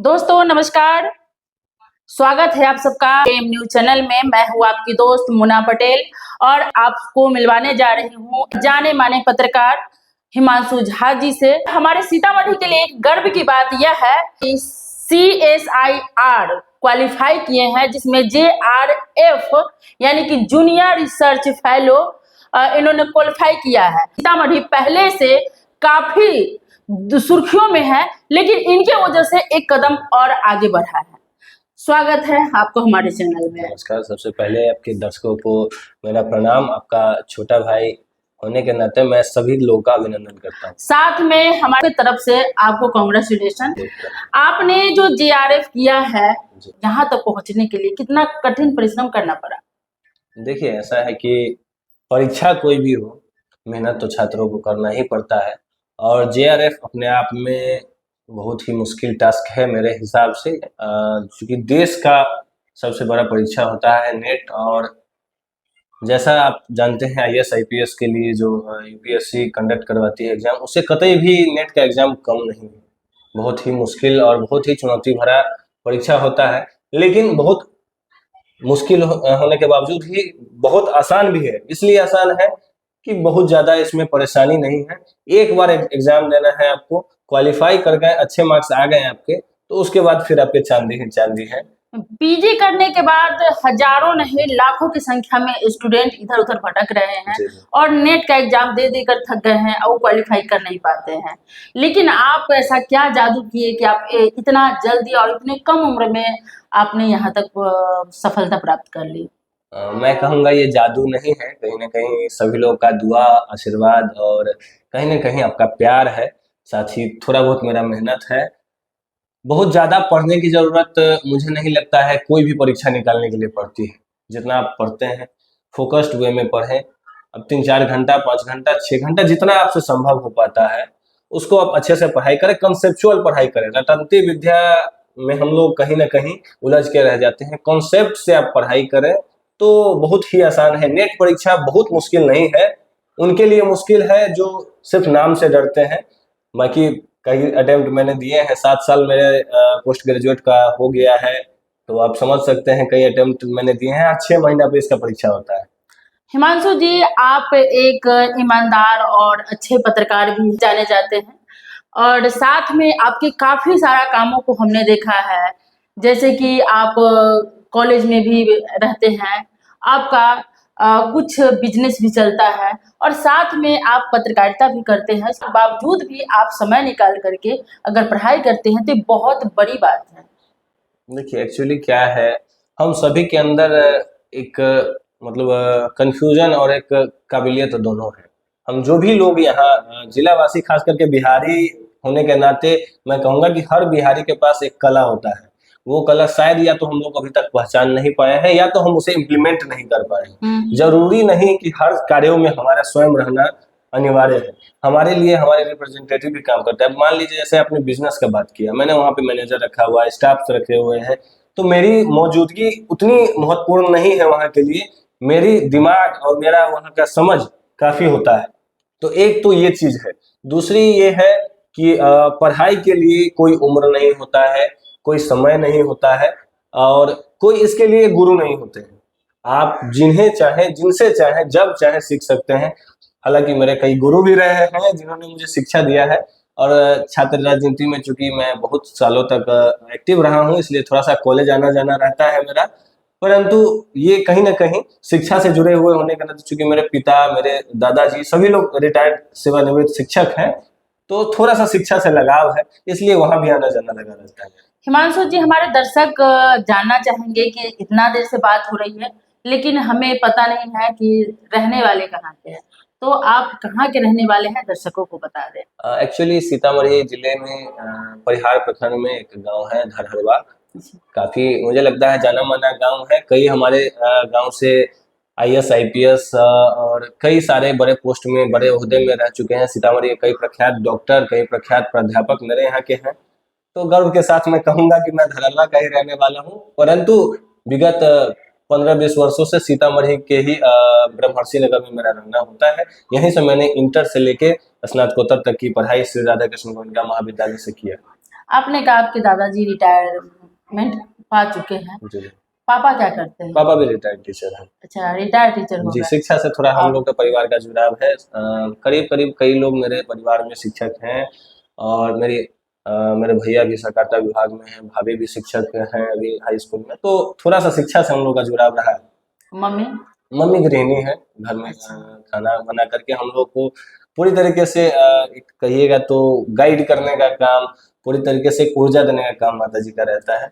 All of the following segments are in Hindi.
दोस्तों नमस्कार। स्वागत है आप सबका एम न्यूज चैनल में। मैं हूँ आपकी दोस्त मुना पटेल और आपको मिलवाने जा रही हूँ जाने माने पत्रकार हिमांशु झा जी से। हमारे सीतामढ़ी के लिए एक गर्व की बात यह है कि CSIR क्वालिफाई किए हैं, जिसमें JRF यानी कि जूनियर रिसर्च फेलो इन्होंने क्वालिफाई किया है। सीतामढ़ी पहले से काफी सुर्खियों में है, लेकिन इनके वजह से एक कदम और आगे बढ़ा है। स्वागत है आपको हमारे चैनल में। नमस्कार। सबसे पहले आपके दर्शकों को मेरा प्रणाम। आपका छोटा भाई होने के नाते मैं सभी लोगों का अभिनंदन करता हूँ। साथ में हमारे तरफ से आपको कांग्रेचुलेशन। आपने जो JRF किया है, यहाँ तक पहुँचने के लिए कितना कठिन परिश्रम करना पड़ा? देखिए, ऐसा है कि परीक्षा कोई भी हो, मेहनत तो छात्रों को करना ही पड़ता है और JRF अपने आप में बहुत ही मुश्किल टास्क है मेरे हिसाब से, क्योंकि देश का सबसे बड़ा परीक्षा होता है नेट। और जैसा आप जानते हैं IAS IPS के लिए जो UPSC कंडक्ट करवाती है एग्जाम, उससे कतई भी नेट का एग्जाम कम नहीं है। बहुत ही मुश्किल और बहुत ही चुनौती भरा परीक्षा होता है, लेकिन बहुत मुश्किल होने के बावजूद ही बहुत आसान भी है। इसलिए आसान है कि बहुत ज़्यादा इसमें परेशानी नहीं है। एक बार एग्जाम देना है आपको, क्वालिफाई कर गए, अच्छे मार्क्स आ गए आपके, तो उसके बाद फिर आपके चांदी ही चांदी है। PG करने के बाद हजारों नहीं लाखों की संख्या में स्टूडेंट इधर उधर भटक रहे हैं और नेट का एग्जाम दे देकर थक गए हैं और क्वालिफाई कर नहीं पाते हैं। लेकिन आप ऐसा क्या जादू किए कि आप इतना जल्दी और इतने कम उम्र में आपने यहाँ तक सफलता प्राप्त कर ली? मैं कहूँगा ये जादू नहीं है, कहीं ना कहीं सभी लोगों का दुआ, आशीर्वाद और कहीं ना कहीं आपका प्यार है, साथ ही थोड़ा बहुत मेरा मेहनत है। बहुत ज़्यादा पढ़ने की ज़रूरत मुझे नहीं लगता है कोई भी परीक्षा निकालने के लिए पड़ती है। जितना आप पढ़ते हैं फोकस्ड वे में पढ़ें। अब 3-4 घंटा, 5 घंटा, 6 घंटा जितना आपसे संभव हो पाता है उसको आप अच्छे से पढ़ाई करें, कंसेप्चुअल पढ़ाई करें। रटंती विद्या में हम लोग कहीं ना कहीं उलझ के रह जाते हैं। कॉन्सेप्ट से आप पढ़ाई करें तो बहुत ही आसान है। नेट परीक्षा बहुत मुश्किल नहीं है, उनके लिए मुश्किल है जो सिर्फ नाम से डरते हैं। बाकी कई अटेम्प्ट मैंने दिए हैं, 7 साल मेरे पोस्ट ग्रेजुएट का हो गया है, तो आप समझ सकते हैं कई अटेम्प्ट मैंने दिए हैं। 6 महीना पे इसका परीक्षा होता है। हिमांशु जी, आप एक ईमानदार और अच्छे पत्रकार भी जाने जाते हैं और साथ में आपके काफी सारा कामों को हमने देखा है, जैसे कि आप कॉलेज में भी रहते हैं, आपका कुछ बिजनेस भी चलता है और साथ में आप पत्रकारिता भी करते हैं। इसके बावजूद भी आप समय निकाल करके अगर पढ़ाई करते हैं तो बहुत बड़ी बात है। देखिए, एक्चुअली क्या है, हम सभी के अंदर एक मतलब कंफ्यूजन और एक काबिलियत दोनों है। हम जो भी लोग यहाँ जिलावासी, खास करके बिहारी होने के नाते मैं कहूँगा कि हर बिहारी के पास एक कला होता है। वो कला शायद या तो हम लोग अभी तक पहचान नहीं पाए हैं या तो हम उसे इम्प्लीमेंट नहीं कर पाए हैं। जरूरी नहीं कि हर कार्यों में हमारा स्वयं रहना अनिवार्य है। हमारे लिए हमारे रिप्रेजेंटेटिव भी काम करता है। मान लीजिए जैसे आपने बिजनेस का बात किया, मैंने वहाँ पे मैनेजर रखा हुआ है, स्टाफ रखे हुए हैं, तो मेरी मौजूदगी उतनी महत्वपूर्ण नहीं है वहाँ के लिए। मेरी दिमाग और मेरा वहाँ का समझ काफी होता है। तो एक तो ये चीज है। दूसरी ये है कि पढ़ाई के लिए कोई उम्र नहीं होता है, कोई समय नहीं होता है और कोई इसके लिए गुरु नहीं होते हैं। आप जिन्हें चाहे, जिनसे चाहे, जब चाहे सीख सकते हैं। हालांकि मेरे कई गुरु भी रहे हैं जिन्होंने मुझे शिक्षा दिया है और छात्र राजनीति में चूंकि मैं बहुत सालों तक एक्टिव रहा हूँ, इसलिए थोड़ा सा कॉलेज आना जाना रहता है मेरा। परंतु ये कहीं ना कहीं शिक्षा से जुड़े हुए होने के नाते, चूंकि मेरे पिता, मेरे दादाजी सभी लोग रिटायर्ड सेवानिवृत्त शिक्षक हैं, तो थोड़ा सा शिक्षा से लगाव है, इसलिए वहां भी आना जाना लगा रहता है। हिमांशु जी, हमारे दर्शक जानना चाहेंगे कि इतना देर से बात हो रही है लेकिन हमें पता नहीं है कि रहने वाले कहाँ के हैं, तो आप कहाँ के रहने वाले हैं, दर्शकों को बता दें। एक्चुअली सीतामढ़ी जिले में परिहार प्रखंड में एक गांव है धरहरवा। काफी मुझे लगता है जाना माना गांव है। कई हमारे गांव से IAS IPS और कई सारे बड़े पोस्ट में, बड़े ओहदे में रह चुके हैं। सीतामढ़ी के कई प्रख्यात डॉक्टर, कई प्रख्यात प्राध्यापक मेरे यहाँ के हैं। तो गर्व के साथ मैं कहूँगा कि मैं धरहरवा का ही रहने वाला हूँ, परंतु विगत 15-20 वर्षों से सीतामढ़ी के ही ब्रह्मर्षि नगर में मेरा रहना होता है। यहीं से मैंने इंटर से लेके स्नातकोत्तर तक की पढ़ाई श्री राधा कृष्ण गोविंदा महाविद्यालय से किया। आपने कहा आपके दादाजी रिटायरमेंट पा चुके हैं, जी। पापा क्या करते हैं? पापा भी रिटायर्ड टीचर हैं। अच्छा, रिटायर्ड टीचर हो जी, गए। शिक्षा से थोड़ा हम अब लोग का परिवार का जुड़ाव है। करीब-करीब कई लोग मेरे परिवार में शिक्षक हैं और मेरे भैया भी सहकारिता विभाग में हैं, भाभी भी शिक्षक हैं अभी हाई स्कूल में, तो थोड़ा-सा शिक्षा से हम लोग का जुड़ाव रहा है। मम्मी? मम्मी गृहिणी है, घर में अच्छा। खाना बना करके हम लोग को पूरी तरीके से एक कहिएगा तो गाइड करने का काम, पूरी तरीके से एक ऊर्जा देने का काम माताजी का रहता है।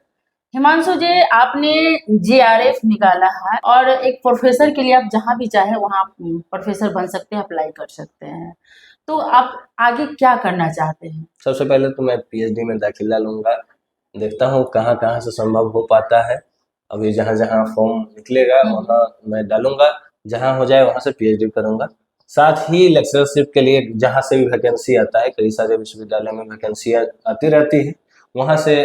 हिमांशु जी, आपने जेआरएफ निकाला है और एक प्रोफेसर के लिए आप जहाँ भी चाहे वहाँ प्रोफेसर बन सकते हैं, अप्लाई कर सकते हैं। तो आप आगे क्या करना चाहते हैं? सबसे पहले तो मैं पीएचडी में दाखिला लूँगा, देखता हूँ कहाँ-कहाँ से संभव हो पाता है। अभी जहाँ-जहाँ फॉर्म निकलेगा वहाँ मैं डालूँगा, जहाँ हो जाए वहाँ से पीएचडी करूँगा। साथ ही लेक्चरशिप के लिए जहाँ से भी वैकेंसी आता है, कई सारे विश्वविद्यालय में वैकेंसियाँ आती रहती है, वहाँ से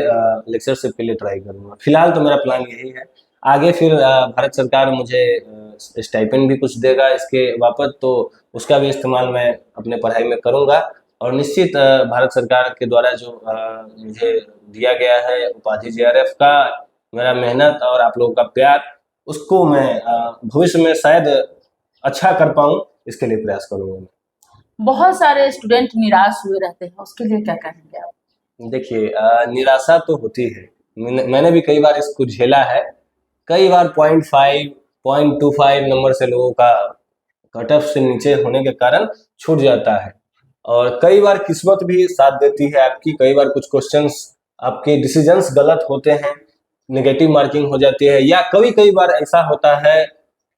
लेक्चरशिप के लिए ट्राई करूँगा। फिलहाल तो मेरा प्लान यही है। आगे फिर भारत सरकार मुझे स्टाइपेंड भी कुछ देगा इसके बाबत, तो उसका भी इस्तेमाल मैं अपने पढ़ाई में करूँगा और निश्चित भारत सरकार के द्वारा जो मुझे दिया गया है उपाधि जेआरएफ का, मेरा मेहनत और आप लोगों का प्यार, उसको मैं भविष्य में शायद अच्छा कर पाऊँ, इसके लिए प्रयास करूँगा मैं। बहुत सारे स्टूडेंट निराश हुए रहते हैं, उसके लिए क्या कहेंगे आप? देखिए निराशा तो होती है, मैंने भी कई बार इसको झेला है। कई बार 0.5, 0.25 नंबर से लोगों का कट ऑफ से नीचे होने के कारण छूट जाता है और कई बार किस्मत भी साथ देती है आपकी। कई बार कुछ क्वेश्चंस आपके डिसीजंस गलत होते हैं, नेगेटिव मार्किंग हो जाती है, या कई बार ऐसा होता है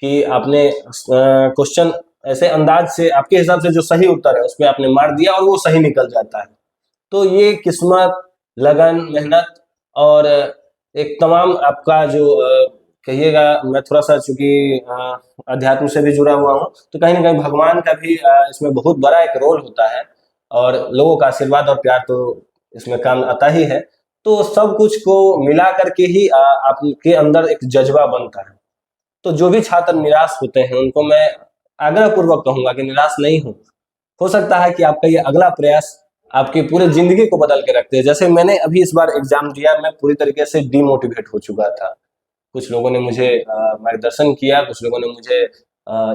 कि आपने क्वेश्चन ऐसे अंदाज से आपके हिसाब से जो सही उत्तर है उस पे आपने मार दिया और वो सही निकल जाता है। तो ये किस्मत, लगन, मेहनत और एक तमाम आपका जो कहिएगा, मैं थोड़ा-सा चूँकि अध्यात्म से भी जुड़ा हुआ हूँ, तो कहीं न कहीं भगवान का भी इसमें बहुत बड़ा एक रोल होता है और लोगों का आशीर्वाद और प्यार तो इसमें काम आता ही है। तो सब कुछ को मिला कर के ही आपके अंदर एक जज़्बा बनता है। तो जो भी छात्र निराश होते हैं, उनको मैं आग्रहपूर्वक कहूँगा कि निराश नहीं हों। हो सकता है कि आपका ये अगला प्रयास आपकी पूरी ज़िंदगी को बदल के रख दे। जैसे मैंने अभी इस बार एग्ज़ाम दिया, मैं पूरी तरीके से डिमोटिवेट हो चुका था। कुछ लोगों ने मुझे मार्गदर्शन किया, कुछ लोगों ने मुझे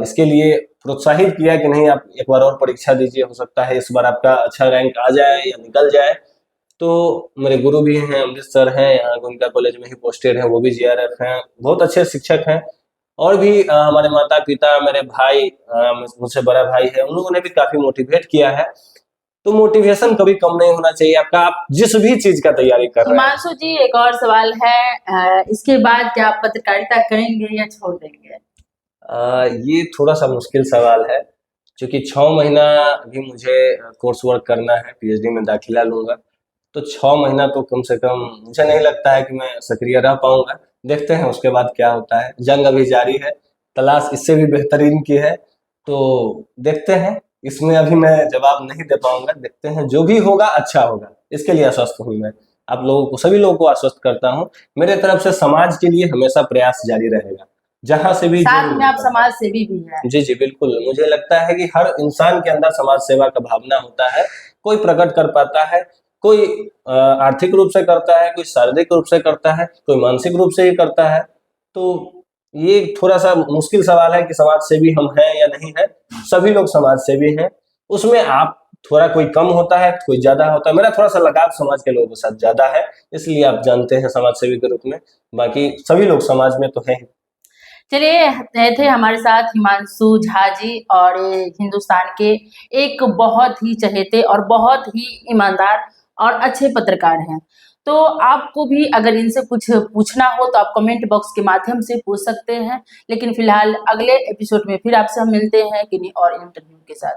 इसके लिए प्रोत्साहित किया कि नहीं आप एक बार और परीक्षा दीजिए, हो सकता है इस बार आपका अच्छा रैंक आ जाए या निकल जाए। तो मेरे गुरु भी हैं, अमृत सर हैं, यहाँ गोयनका कॉलेज में ही पोस्टेड हैं, वो भी जेआरएफ हैं, बहुत अच्छे शिक्षक हैं। और भी हमारे माता-पिता, मेरे भाई, मुझसे बड़ा भाई है, उन लोगों ने भी काफ़ी मोटिवेट किया है। तो मोटिवेशन कभी कम नहीं होना चाहिए आपका, आप जिस भी चीज़ का तैयारी कर रहे हैं। हिमांशु जी, एक और सवाल है, इसके बाद क्या आप पत्रकारिता करेंगे या छोड़ देंगे? ये थोड़ा-सा मुश्किल सवाल है, क्योंकि 6 महीना अभी मुझे कोर्स वर्क करना है, पीएचडी में दाखिला लूँगा, तो 6 महीना तो कम से कम मुझे नहीं लगता है कि मैं सक्रिय रह पाऊँगा। देखते हैं उसके बाद क्या होता है, जंग अभी जारी है, तलाश इससे भी बेहतरीन की है, तो देखते हैं। इसमें अभी मैं जवाब नहीं दे पाऊँगा, देखते हैं जो भी होगा अच्छा होगा, इसके लिए आश्वस्त हूँ मैं। आप लोगों को, सभी लोगों को आश्वस्त करता हूँ, मेरे तरफ से समाज के लिए हमेशा प्रयास जारी रहेगा, जहाँ से भी साथ में आप समाज सेवी भी हैं। जी, जी, बिल्कुल। मुझे लगता है कि हर इंसान के अंदर समाज सेवा का भावना होता है, कोई प्रकट कर पाता है, कोई आर्थिक रूप से करता है, कोई शारीरिक रूप से करता है, कोई मानसिक रूप से ही करता है। तो ये थोड़ा-सा मुश्किल सवाल है कि समाज सेवी हम हैं या नहीं हैं, सभी लोग समाज सेवी हैं। उसमें आप थोड़ा, कोई कम होता है, कोई ज़्यादा होता है, मेरा थोड़ा-सा लगाव समाज के लोगों के साथ ज़्यादा है, इसलिए आप जानते हैं समाज सेवी के रूप में, बाकी सभी लोग समाज में तो हैं ही। चलिए, थे हमारे साथ हिमांशु झा जी और ये हिंदुस्तान के एक बहुत ही चहेते और बहुत ही ईमानदार और अच्छे पत्रकार हैं। तो आपको भी अगर इनसे कुछ पूछना हो तो आप कमेंट बॉक्स के माध्यम से पूछ सकते हैं। लेकिन फिलहाल अगले एपिसोड में फिर आपसे हम मिलते हैं किन्हीं और इंटरव्यू के साथ।